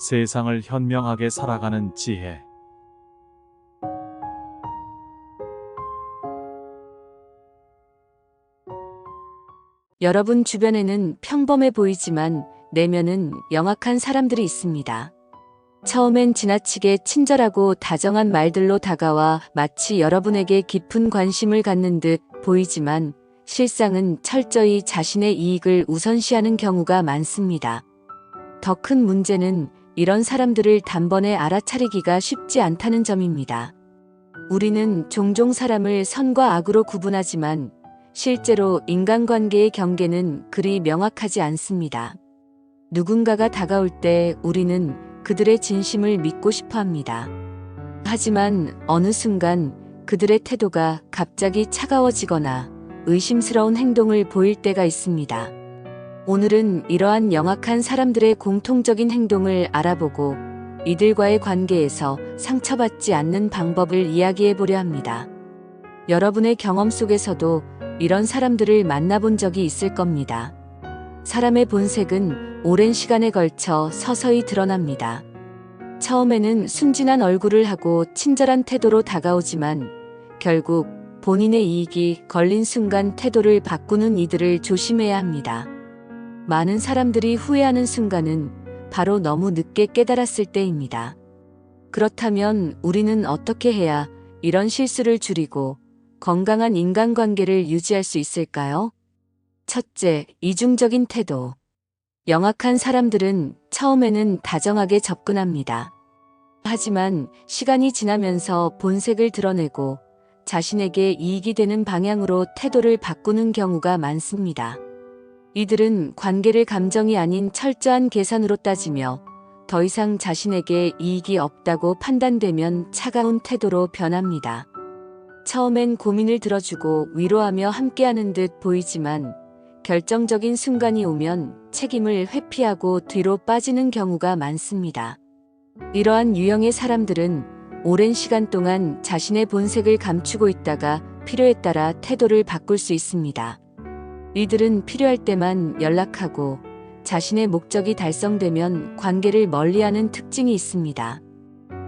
세상을 현명하게 살아가는 지혜. 여러분 주변에는 평범해 보이지만 내면은 영악한 사람들이 있습니다. 처음엔 지나치게 친절하고 다정한 말들로 다가와 마치 여러분에게 깊은 관심을 갖는 듯 보이지만 실상은 철저히 자신의 이익을 우선시하는 경우가 많습니다. 더 큰 문제는 이런 사람들을 단번에 알아차리기가 쉽지 않다는 점입니다. 우리는 종종 사람을 선과 악으로 구분하지만 실제로 인간관계의 경계는 그리 명확하지 않습니다. 누군가가 다가올 때 우리는 그들의 진심을 믿고 싶어 합니다. 하지만 어느 순간 그들의 태도가 갑자기 차가워지거나 의심스러운 행동을 보일 때가 있습니다. 오늘은 이러한 영악한 사람들의 공통적인 행동을 알아보고 이들과의 관계에서 상처받지 않는 방법을 이야기해 보려 합니다. 여러분의 경험 속에서도 이런 사람들을 만나본 적이 있을 겁니다. 사람의 본색은 오랜 시간에 걸쳐 서서히 드러납니다. 처음에는 순진한 얼굴을 하고 친절한 태도로 다가오지만 결국 본인의 이익이 걸린 순간 태도를 바꾸는 이들을 조심해야 합니다. 많은 사람들이 후회하는 순간은 바로 너무 늦게 깨달았을 때입니다. 그렇다면 우리는 어떻게 해야 이런 실수를 줄이고 건강한 인간관계를 유지할 수 있을까요? 첫째, 이중적인 태도. 영악한 사람들은 처음에는 다정하게 접근합니다. 하지만 시간이 지나면서 본색을 드러내고 자신에게 이익이 되는 방향으로 태도를 바꾸는 경우가 많습니다. 이들은 관계를 감정이 아닌 철저한 계산으로 따지며 더 이상 자신에게 이익이 없다고 판단되면 차가운 태도로 변합니다. 처음엔 고민을 들어주고 위로하며 함께하는 듯 보이지만 결정적인 순간이 오면 책임을 회피하고 뒤로 빠지는 경우가 많습니다. 이러한 유형의 사람들은 오랜 시간 동안 자신의 본색을 감추고 있다가 필요에 따라 태도를 바꿀 수 있습니다. 이들은 필요할 때만 연락하고 자신의 목적이 달성되면 관계를 멀리하는 특징이 있습니다.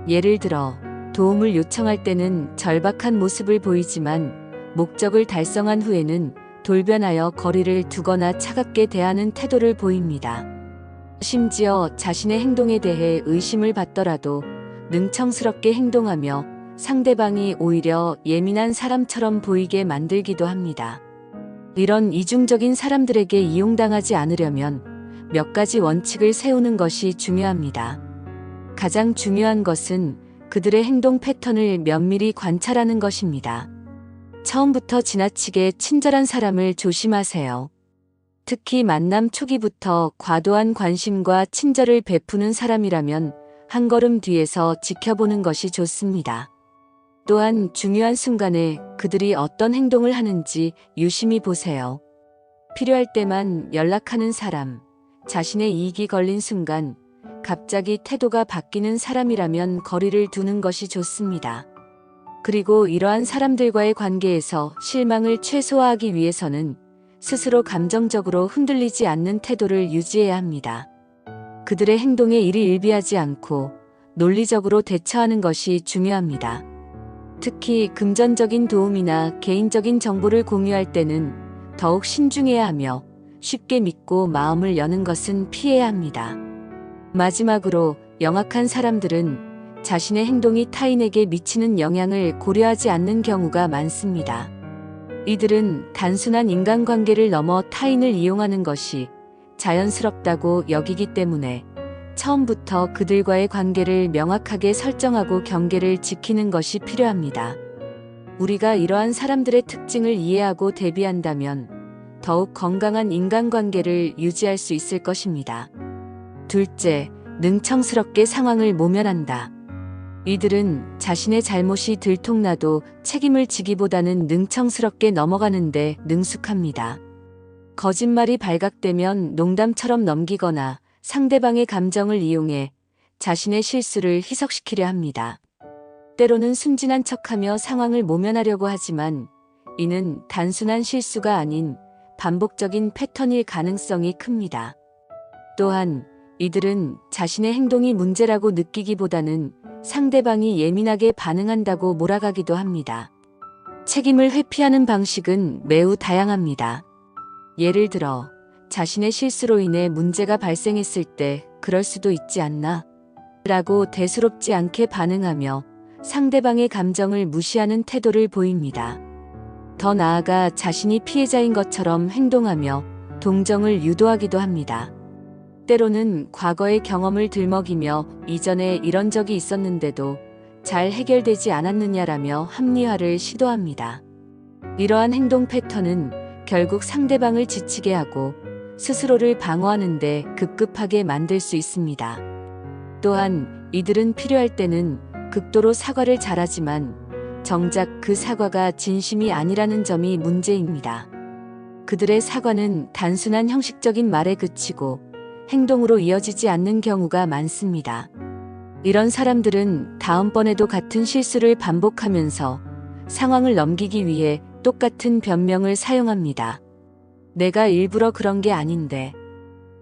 예를 들어 도움을 요청할 때는 절박한 모습을 보이지만 목적을 달성한 후에는 돌변하여 거리를 두거나 차갑게 대하는 태도를 보입니다. 심지어 자신의 행동에 대해 의심을 받더라도 능청스럽게 행동하며 상대방이 오히려 예민한 사람처럼 보이게 만들기도 합니다. 이런 이중적인 사람들에게 이용당하지 않으려면 몇 가지 원칙을 세우는 것이 중요합니다. 가장 중요한 것은 그들의 행동 패턴을 면밀히 관찰하는 것입니다. 처음부터 지나치게 친절한 사람을 조심하세요. 특히 만남 초기부터 과도한 관심과 친절을 베푸는 사람이라면 한 걸음 뒤에서 지켜보는 것이 좋습니다. 또한 중요한 순간에 그들이 어떤 행동을 하는지 유심히 보세요. 필요할 때만 연락하는 사람, 자신의 이익이 걸린 순간 갑자기 태도가 바뀌는 사람이라면 거리를 두는 것이 좋습니다. 그리고 이러한 사람들과의 관계에서 실망을 최소화하기 위해서는 스스로 감정적으로 흔들리지 않는 태도를 유지해야 합니다. 그들의 행동에 일희일비하지 않고 논리적으로 대처하는 것이 중요합니다. 특히 금전적인 도움이나 개인적인 정보를 공유할 때는 더욱 신중해야 하며 쉽게 믿고 마음을 여는 것은 피해야 합니다. 마지막으로 영악한 사람들은 자신의 행동이 타인에게 미치는 영향을 고려하지 않는 경우가 많습니다. 이들은 단순한 인간관계를 넘어 타인을 이용하는 것이 자연스럽다고 여기기 때문에 처음부터 그들과의 관계를 명확하게 설정하고 경계를 지키는 것이 필요합니다. 우리가 이러한 사람들의 특징을 이해하고 대비한다면 더욱 건강한 인간관계를 유지할 수 있을 것입니다. 둘째, 능청스럽게 상황을 모면한다. 이들은 자신의 잘못이 들통나도 책임을 지기보다는 능청스럽게 넘어가는데 능숙합니다. 거짓말이 발각되면 농담처럼 넘기거나 상대방의 감정을 이용해 자신의 실수를 희석시키려 합니다. 때로는 순진한 척하며 상황을 모면하려고 하지만 이는 단순한 실수가 아닌 반복적인 패턴일 가능성이 큽니다. 또한 이들은 자신의 행동이 문제라고 느끼기보다는 상대방이 예민하게 반응한다고 몰아가기도 합니다. 책임을 회피하는 방식은 매우 다양합니다. 예를 들어, 자신의 실수로 인해 문제가 발생했을 때 그럴 수도 있지 않나? 라고 대수롭지 않게 반응하며 상대방의 감정을 무시하는 태도를 보입니다. 더 나아가 자신이 피해자인 것처럼 행동하며 동정을 유도하기도 합니다. 때로는 과거의 경험을 들먹이며 이전에 이런 적이 있었는데도 잘 해결되지 않았느냐라며 합리화를 시도합니다. 이러한 행동 패턴은 결국 상대방을 지치게 하고 스스로를 방어하는데 급급하게 만들 수 있습니다. 또한 이들은 필요할 때는 극도로 사과를 잘하지만 정작 그 사과가 진심이 아니라는 점이 문제입니다. 그들의 사과는 단순한 형식적인 말에 그치고 행동으로 이어지지 않는 경우가 많습니다. 이런 사람들은 다음번에도 같은 실수를 반복하면서 상황을 넘기기 위해 똑같은 변명을 사용합니다. 내가 일부러 그런 게 아닌데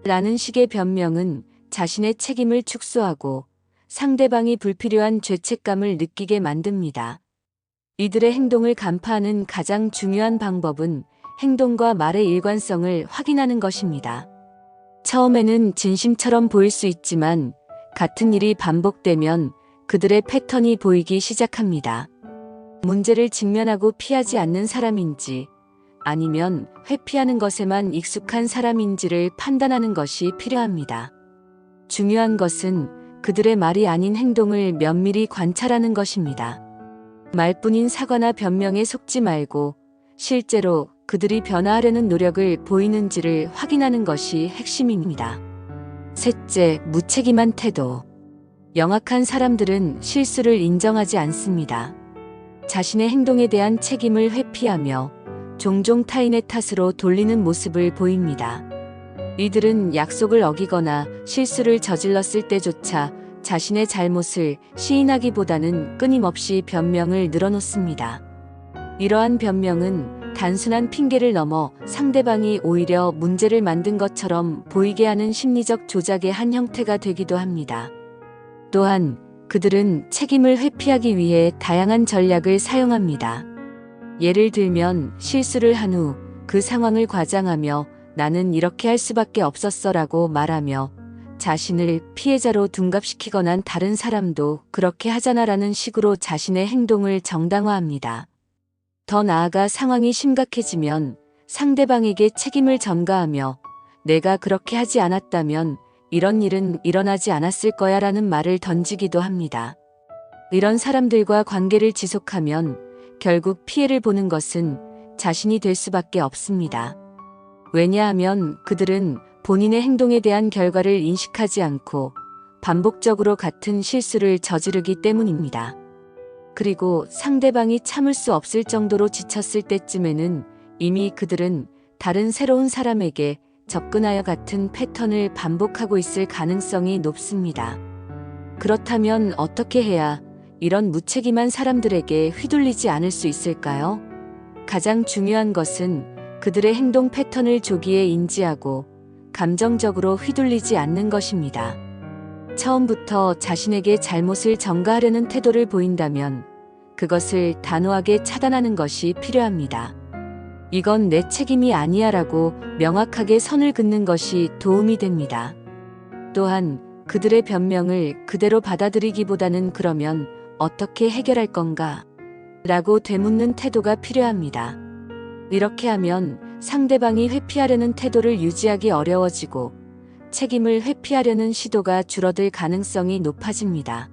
라는 식의 변명은 자신의 책임을 축소하고 상대방이 불필요한 죄책감을 느끼게 만듭니다. 이들의 행동을 간파하는 가장 중요한 방법은 행동과 말의 일관성을 확인하는 것입니다. 처음에는 진심처럼 보일 수 있지만 같은 일이 반복되면 그들의 패턴이 보이기 시작합니다. 문제를 직면하고 피하지 않는 사람인지 아니면 회피하는 것에만 익숙한 사람인지를 판단하는 것이 필요합니다. 중요한 것은 그들의 말이 아닌 행동을 면밀히 관찰하는 것입니다. 말뿐인 사과나 변명에 속지 말고 실제로 그들이 변화하려는 노력을 보이는지를 확인하는 것이 핵심입니다. 셋째, 무책임한 태도. 영악한 사람들은 실수를 인정하지 않습니다. 자신의 행동에 대한 책임을 회피하며 종종 타인의 탓으로 돌리는 모습을 보입니다. 이들은 약속을 어기거나 실수를 저질렀을 때조차 자신의 잘못을 시인하기보다는 끊임없이 변명을 늘어놓습니다. 이러한 변명은 단순한 핑계를 넘어 상대방이 오히려 문제를 만든 것처럼 보이게 하는 심리적 조작의 한 형태가 되기도 합니다. 또한 그들은 책임을 회피하기 위해 다양한 전략을 사용합니다. 예를 들면 실수를 한 후 그 상황을 과장하며 나는 이렇게 할 수밖에 없었어라고 말하며 자신을 피해자로 둔갑시키거나 다른 사람도 그렇게 하잖아라는 식으로 자신의 행동을 정당화합니다. 더 나아가 상황이 심각해지면 상대방에게 책임을 전가하며 내가 그렇게 하지 않았다면 이런 일은 일어나지 않았을 거야 라는 말을 던지기도 합니다. 이런 사람들과 관계를 지속하면 결국 피해를 보는 것은 자신이 될 수밖에 없습니다. 왜냐하면 그들은 본인의 행동에 대한 결과를 인식하지 않고 반복적으로 같은 실수를 저지르기 때문입니다. 그리고 상대방이 참을 수 없을 정도로 지쳤을 때쯤에는 이미 그들은 다른 새로운 사람에게 접근하여 같은 패턴을 반복하고 있을 가능성이 높습니다. 그렇다면 어떻게 해야 이런 무책임한 사람들에게 휘둘리지 않을 수 있을까요? 가장 중요한 것은 그들의 행동 패턴을 조기에 인지하고 감정적으로 휘둘리지 않는 것입니다. 처음부터 자신에게 잘못을 전가하려는 태도를 보인다면 그것을 단호하게 차단하는 것이 필요합니다. 이건 내 책임이 아니야 라고 명확하게 선을 긋는 것이 도움이 됩니다. 또한 그들의 변명을 그대로 받아들이기보다는 그러면 어떻게 해결할 건가? 라고 되묻는 태도가 필요합니다. 이렇게 하면 상대방이 회피하려는 태도를 유지하기 어려워지고 책임을 회피하려는 시도가 줄어들 가능성이 높아집니다.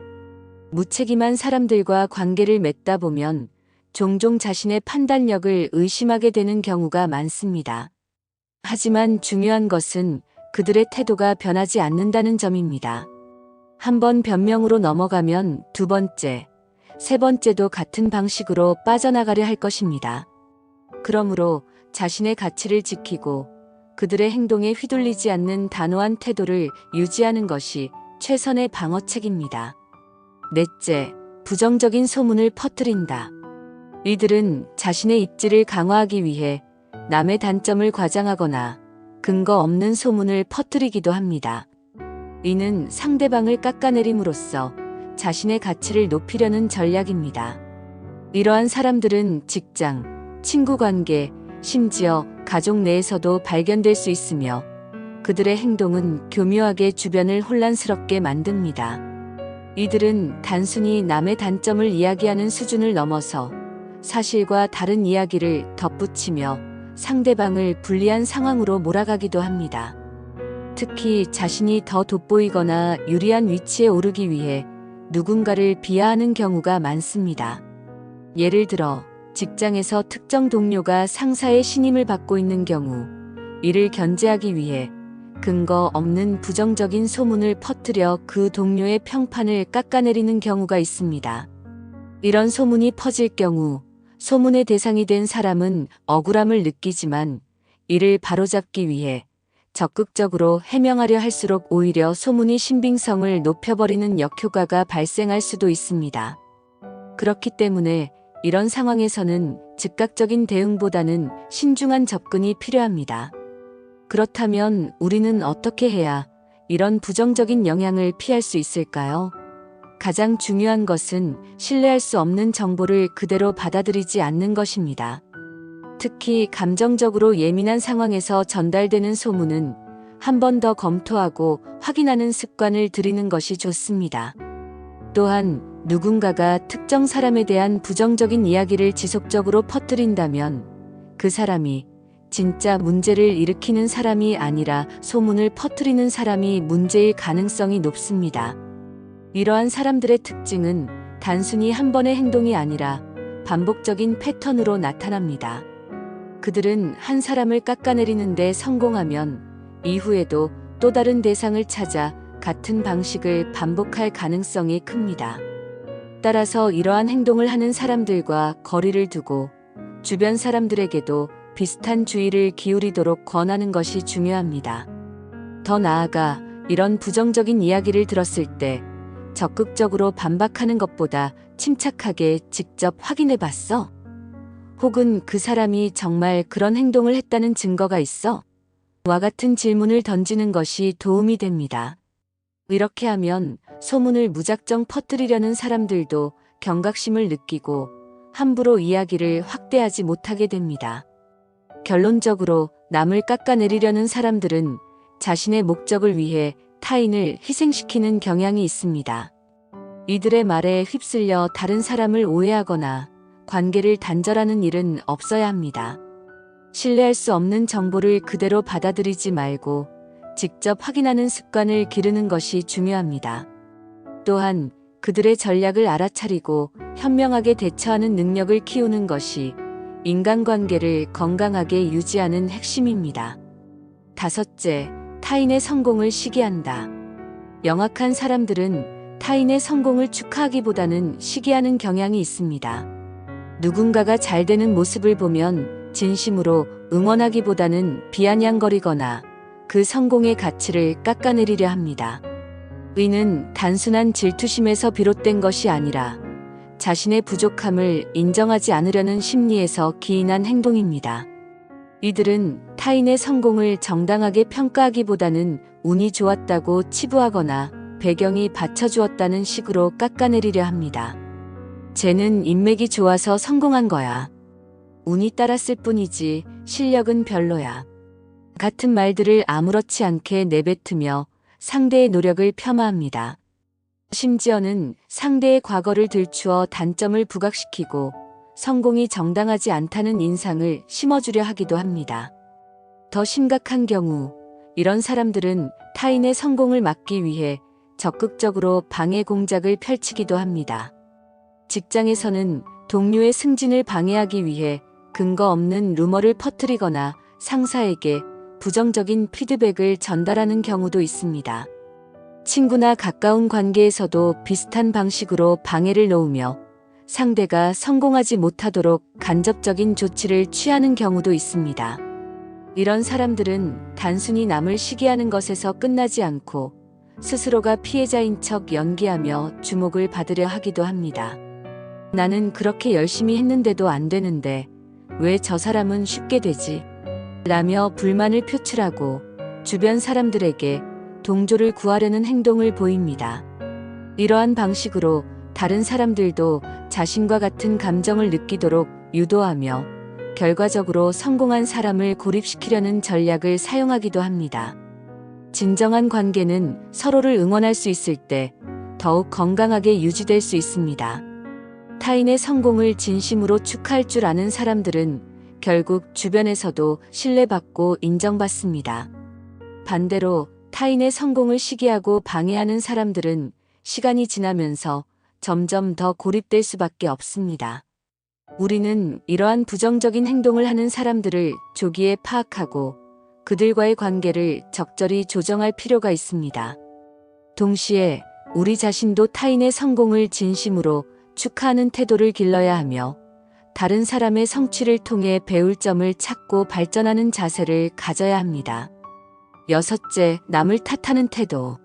무책임한 사람들과 관계를 맺다 보면 종종 자신의 판단력을 의심하게 되는 경우가 많습니다. 하지만 중요한 것은 그들의 태도가 변하지 않는다는 점입니다. 한번 변명으로 넘어가면 두 번째, 세 번째도 같은 방식으로 빠져나가려 할 것입니다. 그러므로 자신의 가치를 지키고 그들의 행동에 휘둘리지 않는 단호한 태도를 유지하는 것이 최선의 방어책입니다. 넷째, 부정적인 소문을 퍼뜨린다. 이들은 자신의 입지를 강화하기 위해 남의 단점을 과장하거나 근거 없는 소문을 퍼뜨리기도 합니다. 이는 상대방을 깎아내림으로써 자신의 가치를 높이려는 전략입니다. 이러한 사람들은 직장, 친구 관계, 심지어 가족 내에서도 발견될 수 있으며 그들의 행동은 교묘하게 주변을 혼란스럽게 만듭니다. 이들은 단순히 남의 단점을 이야기하는 수준을 넘어서 사실과 다른 이야기를 덧붙이며 상대방을 불리한 상황으로 몰아가기도 합니다. 특히 자신이 더 돋보이거나 유리한 위치에 오르기 위해 누군가를 비하하는 경우가 많습니다. 예를 들어 직장에서 특정 동료가 상사의 신임을 받고 있는 경우 이를 견제하기 위해 근거 없는 부정적인 소문을 퍼뜨려 그 동료의 평판을 깎아내리는 경우가 있습니다. 이런 소문이 퍼질 경우 소문의 대상이 된 사람은 억울함을 느끼지만 이를 바로잡기 위해 적극적으로 해명하려 할수록 오히려 소문이 신빙성을 높여버리는 역효과가 발생할 수도 있습니다. 그렇기 때문에 이런 상황에서는 즉각적인 대응보다는 신중한 접근이 필요합니다. 그렇다면 우리는 어떻게 해야 이런 부정적인 영향을 피할 수 있을까요? 가장 중요한 것은 신뢰할 수 없는 정보를 그대로 받아들이지 않는 것입니다. 특히 감정적으로 예민한 상황에서 전달되는 소문은 한 번 더 검토하고 확인하는 습관을 들이는 것이 좋습니다. 또한 누군가가 특정 사람에 대한 부정적인 이야기를 지속적으로 퍼뜨린다면 그 사람이 진짜 문제를 일으키는 사람이 아니라 소문을 퍼뜨리는 사람이 문제일 가능성이 높습니다. 이러한 사람들의 특징은 단순히 한 번의 행동이 아니라 반복적인 패턴으로 나타납니다. 그들은 한 사람을 깎아내리는데 성공하면 이후에도 또 다른 대상을 찾아 같은 방식을 반복할 가능성이 큽니다. 따라서 이러한 행동을 하는 사람들과 거리를 두고 주변 사람들에게도 비슷한 주의를 기울이도록 권하는 것이 중요합니다. 더 나아가 이런 부정적인 이야기를 들었을 때 적극적으로 반박하는 것보다 침착하게 직접 확인해 봤어? 혹은 그 사람이 정말 그런 행동을 했다는 증거가 있어? 와 같은 질문을 던지는 것이 도움이 됩니다. 이렇게 하면 소문을 무작정 퍼뜨리려는 사람들도 경각심을 느끼고 함부로 이야기를 확대하지 못하게 됩니다. 결론적으로 남을 깎아내리려는 사람들은 자신의 목적을 위해 타인을 희생시키는 경향이 있습니다. 이들의 말에 휩쓸려 다른 사람을 오해하거나 관계를 단절하는 일은 없어야 합니다. 신뢰할 수 없는 정보를 그대로 받아들이지 말고 직접 확인하는 습관을 기르는 것이 중요합니다. 또한 그들의 전략을 알아차리고 현명하게 대처하는 능력을 키우는 것이 인간관계를 건강하게 유지하는 핵심입니다. 다섯째, 타인의 성공을 시기한다. 영악한 사람들은 타인의 성공을 축하하기보다는 시기하는 경향이 있습니다. 누군가가 잘 되는 모습을 보면 진심으로 응원하기보다는 비아냥거리거나 그 성공의 가치를 깎아내리려 합니다. 이는 단순한 질투심에서 비롯된 것이 아니라 자신의 부족함을 인정하지 않으려는 심리에서 기인한 행동입니다. 이들은 타인의 성공을 정당하게 평가하기보다는 운이 좋았다고 치부하거나 배경이 받쳐주었다는 식으로 깎아내리려 합니다. 쟤는 인맥이 좋아서 성공한 거야. 운이 따랐을 뿐이지 실력은 별로야. 같은 말들을 아무렇지 않게 내뱉으며 상대의 노력을 폄하합니다. 심지어는 상대의 과거를 들추어 단점을 부각시키고 성공이 정당하지 않다는 인상을 심어주려 하기도 합니다. 더 심각한 경우 이런 사람들은 타인의 성공을 막기 위해 적극적으로 방해 공작을 펼치기도 합니다. 직장에서는 동료의 승진을 방해하기 위해 근거 없는 루머를 퍼뜨리거나 상사에게 부정적인 피드백을 전달하는 경우도 있습니다. 친구나 가까운 관계에서도 비슷한 방식으로 방해를 놓으며 상대가 성공하지 못하도록 간접적인 조치를 취하는 경우도 있습니다. 이런 사람들은 단순히 남을 시기하는 것에서 끝나지 않고 스스로가 피해자인 척 연기하며 주목을 받으려 하기도 합니다. 나는 그렇게 열심히 했는데도 안 되는데 왜 저 사람은 쉽게 되지? 라며 불만을 표출하고 주변 사람들에게 부정적인 피드백을 전달하는 경우도 있습니다. 이러한 사람들은 단순히 남을 시기하는 것에 그치지 않고 스스로가 피해자인 척 연기하며 주목을 받으려 하기도 합니다. 나는 그렇게 열심히 했는데도 안 되는데 왜 저 사람은 쉽게 되지? 라며 불만을 표출하고 주변 사람들에게 동조를 구하려는 행동을 보입니다. 이러한 방식으로 다른 사람들도 자신과 같은 감정을 느끼도록 유도하며 결과적으로 성공한 사람을 고립시키려는 전략을 사용하기도 합니다. 진정한 관계는 서로를 응원할 수 있을 때 더욱 건강하게 유지될 수 있습니다. 타인의 성공을 진심으로 축하할 줄 아는 사람들은 결국 주변에서도 신뢰받고 인정받습니다. 반대로 타인의 성공을 시기하고 방해하는 사람들은 시간이 지나면서 점점 더 고립될 수밖에 없습니다. 우리는 이러한 부정적인 행동을 하는 사람들을 조기에 파악하고 그들과의 관계를 적절히 조정할 필요가 있습니다. 동시에 우리 자신도 타인의 성공을 진심으로 축하하는 태도를 길러야 하며 다른 사람의 성취를 통해 배울 점을 찾고 발전하는 자세를 가져야 합니다. 여섯째, 남을 탓하는 태도.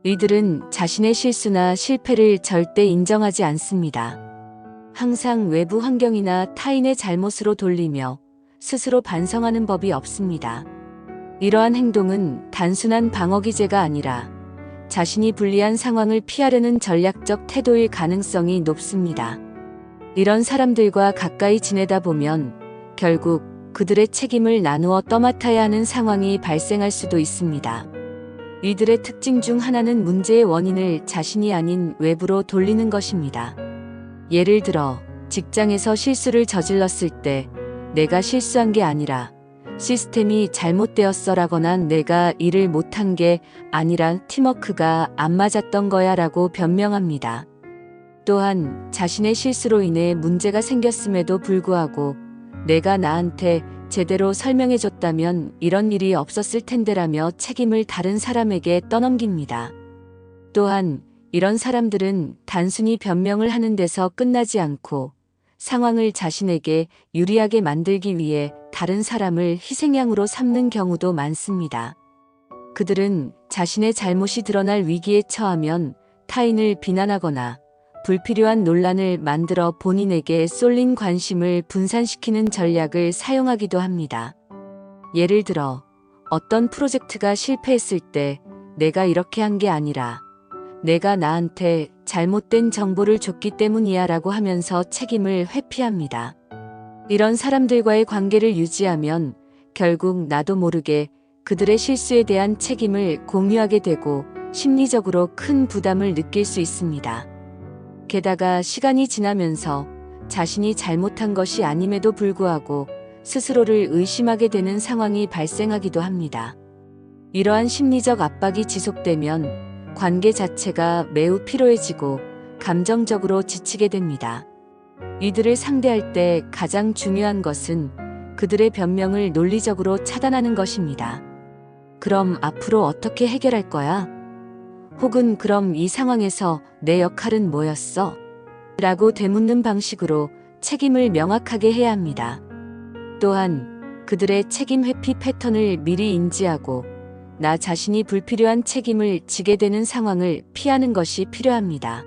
이들은 자신의 실수나 실패를 절대 인정하지 않습니다. 항상 외부 환경이나 타인의 잘못으로 돌리며 스스로 반성하는 법이 없습니다. 이러한 행동은 단순한 방어 기제가 아니라 자신이 불리한 상황을 피하려는 전략적 태도일 가능성이 높습니다. 이런 사람들과 가까이 지내다 보면 결국 그들의 책임을 나누어 떠맡아야 하는 상황이 발생할 수도 있습니다. 이들의 특징 중 하나는 문제의 원인을 자신이 아닌 외부로 돌리는 것입니다. 예를 들어 직장에서 실수를 저질렀을 때 내가 실수한 게 아니라 시스템이 잘못되었어라거나 내가 일을 못한 게 아니라 팀워크가 안 맞았던 거야 라고 변명합니다. 또한 자신의 실수로 인해 문제가 생겼음에도 불구하고 내가 나한테 제대로 설명해줬다면 이런 일이 없었을 텐데라며 책임을 다른 사람에게 떠넘깁니다. 또한 이런 사람들은 단순히 변명을 하는 데서 끝나지 않고 상황을 자신에게 유리하게 만들기 위해 다른 사람을 희생양으로 삼는 경우도 많습니다. 그들은 자신의 잘못이 드러날 위기에 처하면 타인을 비난하거나 불필요한 논란을 만들어 본인에게 쏠린 관심을 분산시키는 전략을 사용하기도 합니다. 예를 들어 어떤 프로젝트가 실패했을 때 내가 이렇게 한 게 아니라 내가 나한테 잘못된 정보를 줬기 때문이야 라고 하면서 책임을 회피합니다. 이런 사람들과의 관계를 유지하면 결국 나도 모르게 그들의 실수에 대한 책임을 공유하게 되고 심리적으로 큰 부담을 느낄 수 있습니다. 게다가 시간이 지나면서 자신이 잘못한 것이 아님에도 불구하고 스스로를 의심하게 되는 상황이 발생하기도 합니다. 이러한 심리적 압박이 지속되면 관계 자체가 매우 피로해지고 감정적으로 지치게 됩니다. 이들을 상대할 때 가장 중요한 것은 그들의 변명을 논리적으로 차단하는 것입니다. 그럼 앞으로 어떻게 해결할 거야? 혹은 그럼 이 상황에서 내 역할은 뭐였어? 라고 되묻는 방식으로 책임을 명확하게 해야 합니다. 또한 그들의 책임 회피 패턴을 미리 인지하고 나 자신이 불필요한 책임을 지게 되는 상황을 피하는 것이 필요합니다.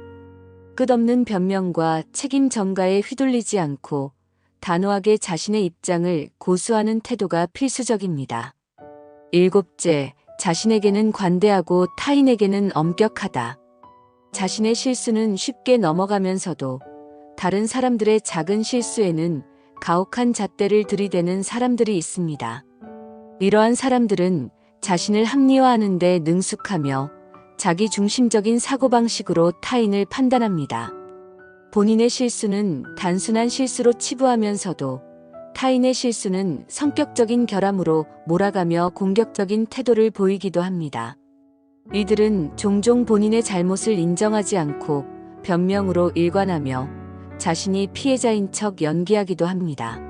끝없는 변명과 책임 전가에 휘둘리지 않고 단호하게 자신의 입장을 고수하는 태도가 필수적입니다. 일곱째, 자신에게는 관대하고 타인에게는 엄격하다. 자신의 실수는 쉽게 넘어가면서도 다른 사람들의 작은 실수에는 가혹한 잣대를 들이대는 사람들이 있습니다. 이러한 사람들은 자신을 합리화하는 데 능숙하며 자기 중심적인 사고방식으로 타인을 판단합니다. 본인의 실수는 단순한 실수로 치부하면서도 타인의 실수는 성격적인 결함으로 몰아가며 공격적인 태도를 보이기도 합니다. 이들은 종종 본인의 잘못을 인정하지 않고 변명으로 일관하며 자신이 피해자인 척 연기하기도 합니다.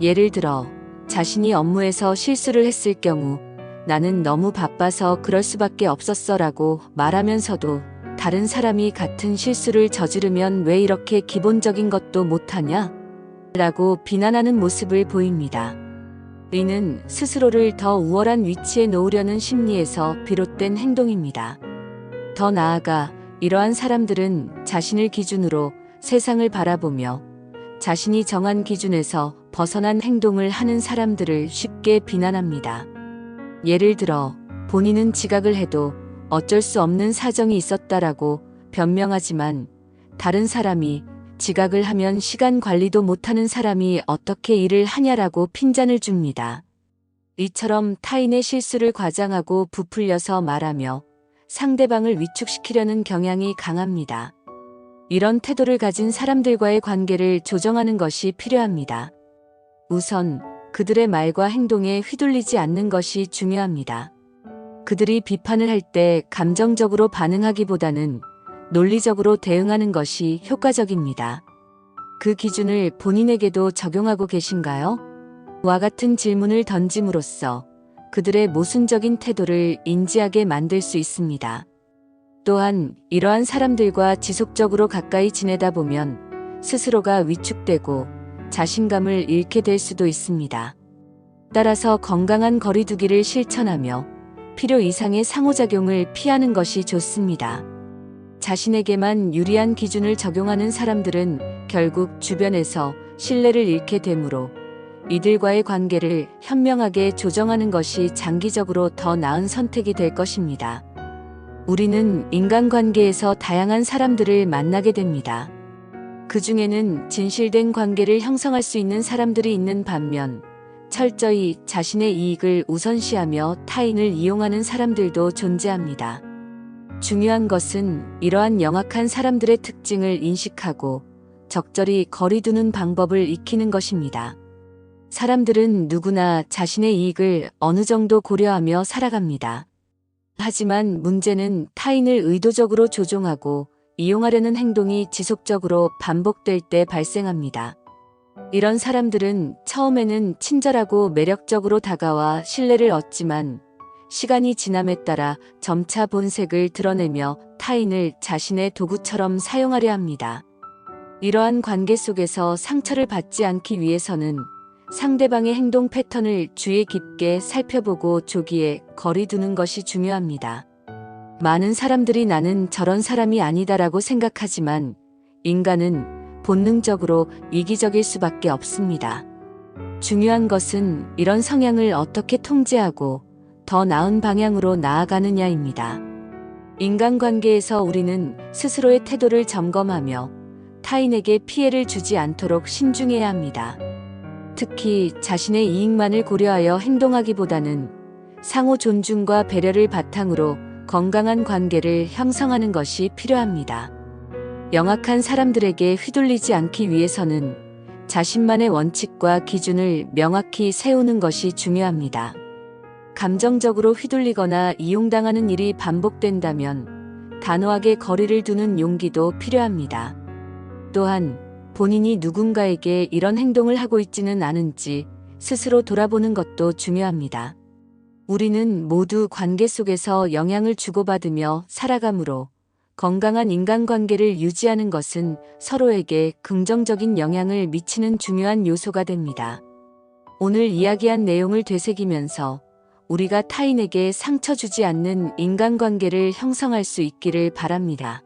예를 들어 자신이 업무에서 실수를 했을 경우 나는 너무 바빠서 그럴 수밖에 없었어라고 말하면서도 다른 사람이 같은 실수를 저지르면 왜 이렇게 기본적인 것도 못하냐? 라고 비난하는 모습을 보입니다. 이는 스스로를 더 우월한 위치에 놓으려는 심리에서 비롯된 행동입니다. 더 나아가 이러한 사람들은 자신을 기준으로 세상을 바라보며 자신이 정한 기준에서 벗어난 행동을 하는 사람들을 쉽게 비난합니다. 예를 들어 본인은 지각을 해도 어쩔 수 없는 사정이 있었다라고 변명하지만 다른 사람이 지각을 하면 시간 관리도 못하는 사람이 어떻게 일을 하냐라고 핀잔을 줍니다. 이처럼 타인의 실수를 과장하고 부풀려서 말하며 상대방을 위축시키려는 경향이 강합니다. 이런 태도를 가진 사람들과의 관계를 조정하는 것이 필요합니다. 우선 그들의 말과 행동에 휘둘리지 않는 것이 중요합니다. 그들이 비판을 할 때 감정적으로 반응하기보다는 논리적으로 대응하는 것이 효과적입니다. 그 기준을 본인에게도 적용하고 계신가요? 와 같은 질문을 던짐으로써 그들의 모순적인 태도를 인지하게 만들 수 있습니다. 또한 이러한 사람들과 지속적으로 가까이 지내다 보면 스스로가 위축되고 자신감을 잃게 될 수도 있습니다. 따라서 건강한 거리두기를 실천하며 필요 이상의 상호작용을 피하는 것이 좋습니다. 자신에게만 유리한 기준을 적용하는 사람들은 결국 주변에서 신뢰를 잃게 되므로 이들과의 관계를 현명하게 조정하는 것이 장기적으로 더 나은 선택이 될 것입니다. 우리는 인간관계에서 다양한 사람들을 만나게 됩니다. 그 중에는 진실된 관계를 형성할 수 있는 사람들이 있는 반면 철저히 자신의 이익을 우선시하며 타인을 이용하는 사람들도 존재합니다. 중요한 것은 이러한 영악한 사람들의 특징을 인식하고 적절히 거리 두는 방법을 익히는 것입니다. 사람들은 누구나 자신의 이익을 어느 정도 고려하며 살아갑니다. 하지만 문제는 타인을 의도적으로 조종하고 이용하려는 행동이 지속적으로 반복될 때 발생합니다. 이런 사람들은 처음에는 친절하고 매력적으로 다가와 신뢰를 얻지만 시간이 지남에 따라 점차 본색을 드러내며 타인을 자신의 도구처럼 사용하려 합니다. 이러한 관계 속에서 상처를 받지 않기 위해서는 상대방의 행동 패턴을 주의 깊게 살펴보고 조기에 거리 두는 것이 중요합니다. 많은 사람들이 나는 저런 사람이 아니다라고 생각하지만 인간은 본능적으로 이기적일 수밖에 없습니다. 중요한 것은 이런 성향을 어떻게 통제하고 더 나은 방향으로 나아가느냐입니다. 인간관계에서 우리는 스스로의 태도를 점검하며 타인에게 피해를 주지 않도록 신중해야 합니다. 특히 자신의 이익만을 고려하여 행동하기보다는 상호 존중과 배려를 바탕으로 건강한 관계를 형성하는 것이 필요합니다. 영악한 사람들에게 휘둘리지 않기 위해서는 자신만의 원칙과 기준을 명확히 세우는 것이 중요합니다. 감정적으로 휘둘리거나 이용당하는 일이 반복된다면 단호하게 거리를 두는 용기도 필요합니다. 또한 본인이 누군가에게 이런 행동을 하고 있지는 않은지 스스로 돌아보는 것도 중요합니다. 우리는 모두 관계 속에서 영향을 주고받으며 살아가므로 건강한 인간관계를 유지하는 것은 서로에게 긍정적인 영향을 미치는 중요한 요소가 됩니다. 오늘 이야기한 내용을 되새기면서 우리가 타인에게 상처 주지 않는 인간관계를 형성할 수 있기를 바랍니다.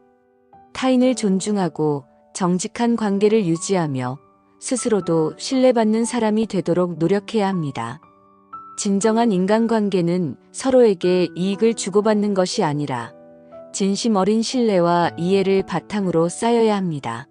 타인을 존중하고 정직한 관계를 유지하며 스스로도 신뢰받는 사람이 되도록 노력해야 합니다. 진정한 인간관계는 서로에게 이익을 주고받는 것이 아니라 진심 어린 신뢰와 이해를 바탕으로 쌓여야 합니다.